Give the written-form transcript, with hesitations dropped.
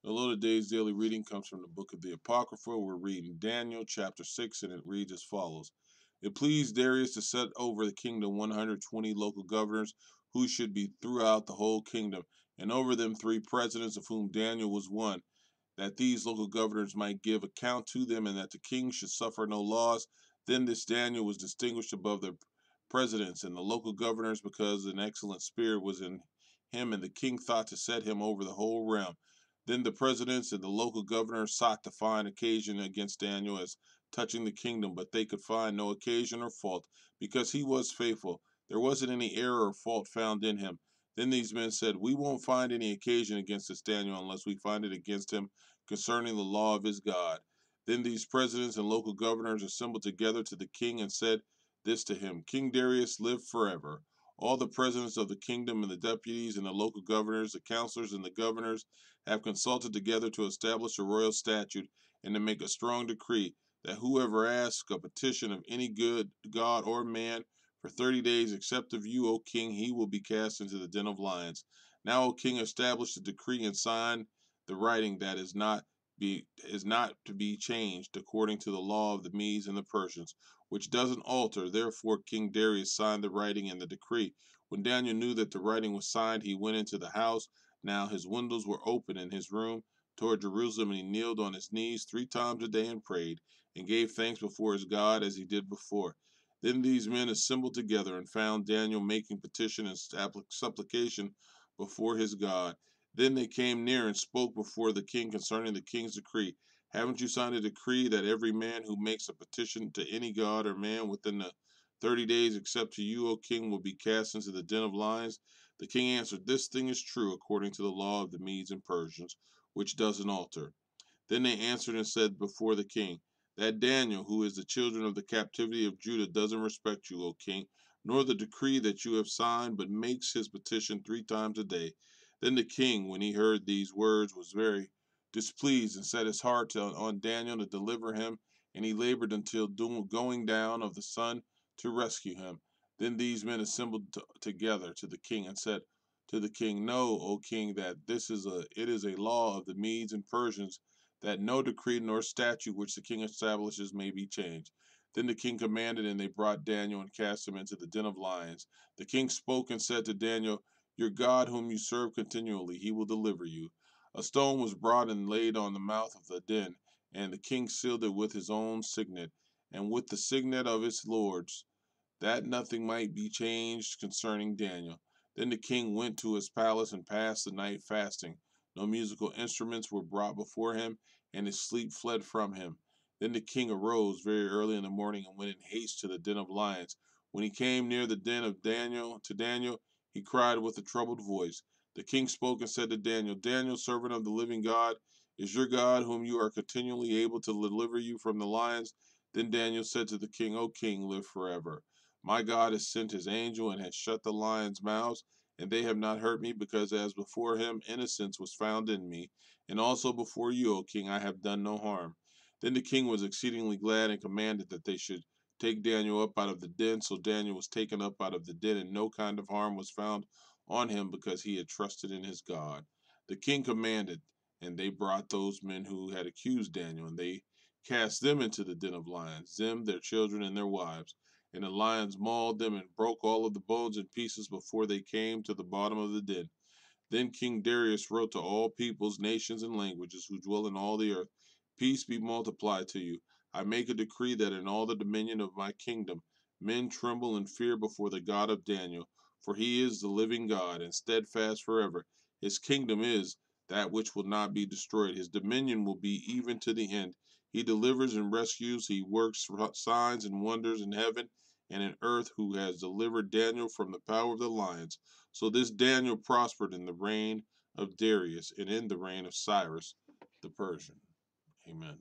Hello, today's daily reading comes from the book of the Apocrypha. We're reading Daniel chapter 6, and it reads as follows. It pleased Darius to set over the kingdom 120 local governors who should be throughout the whole kingdom, and over them 3 presidents, of whom Daniel was one, that these local governors might give account to them, and that the king should suffer no loss. Then this Daniel was distinguished above the presidents and the local governors because an excellent spirit was in him, and the king thought to set him over the whole realm. Then the presidents and the local governors sought to find occasion against Daniel as touching the kingdom, but they could find no occasion or fault, because he was faithful. There wasn't any error or fault found in him. Then these men said, We won't find any occasion against this Daniel unless we find it against him concerning the law of his God. Then these presidents and local governors assembled together to the king and said this to him, King Darius, live forever. All the presidents of the kingdom and the deputies and the local governors, the counselors and the governors have consulted together to establish a royal statute and to make a strong decree that whoever asks a petition of any good god or man for 30 days, except of you, O king, he will be cast into the den of lions. Now, O king, establish the decree and sign the writing that is not to be changed according to the law of the Medes and the Persians, which doesn't alter. Therefore King Darius signed the writing and the decree. When Daniel knew that the writing was signed, he went into the house. Now his windows were open in his room toward Jerusalem, and he kneeled on his knees 3 times a day and prayed, and gave thanks before his God as he did before. Then these men assembled together and found Daniel making petition and supplication before his God. Then they came near and spoke before the king concerning the king's decree. Haven't you signed a decree that every man who makes a petition to any god or man within the 30 days, except to you, O king, will be cast into the den of lions? The king answered, This thing is true according to the law of the Medes and Persians, which doesn't alter. Then they answered and said before the king, That Daniel, who is the children of the captivity of Judah, doesn't respect you, O king, nor the decree that you have signed, but makes his petition 3 times a day. Then the king, when he heard these words, was very displeased, and set his heart on Daniel to deliver him, and he labored until going down of the sun to rescue him. Then these men assembled together to the king and said to the king, Know, O king, that it is a law of the Medes and Persians that no decree nor statute which the king establishes may be changed. Then the king commanded, and they brought Daniel and cast him into the den of lions. The king spoke and said to Daniel, Your God, whom you serve continually, he will deliver you. A stone was brought and laid on the mouth of the den, and the king sealed it with his own signet, and with the signet of his lords, that nothing might be changed concerning Daniel. Then the king went to his palace and passed the night fasting. No musical instruments were brought before him, and his sleep fled from him. Then the king arose very early in the morning and went in haste to the den of lions. When he came near the den of Daniel, he cried with a troubled voice. The king spoke and said to Daniel, Daniel, servant of the living God, is your God, whom you are continually able to deliver you from the lions? Then Daniel said to the king, O king, live forever. My God has sent his angel and has shut the lions' mouths, and they have not hurt me, because as before him innocence was found in me, and also before you, O king, I have done no harm. Then the king was exceedingly glad and commanded that they should take Daniel up out of the den. So Daniel was taken up out of the den, and no kind of harm was found on him, because he had trusted in his God. The king commanded, and they brought those men who had accused Daniel, and they cast them into the den of lions, them, their children, and their wives. And the lions mauled them and broke all of the bones in pieces before they came to the bottom of the den. Then King Darius wrote to all peoples, nations, and languages who dwell in all the earth, Peace be multiplied to you. I make a decree that in all the dominion of my kingdom men tremble and fear before the God of Daniel, for he is the living God, and steadfast forever. His kingdom is that which will not be destroyed. His dominion will be even to the end. He delivers and rescues. He works signs and wonders in heaven and in earth, who has delivered Daniel from the power of the lions. So this Daniel prospered in the reign of Darius and in the reign of Cyrus the Persian. Amen.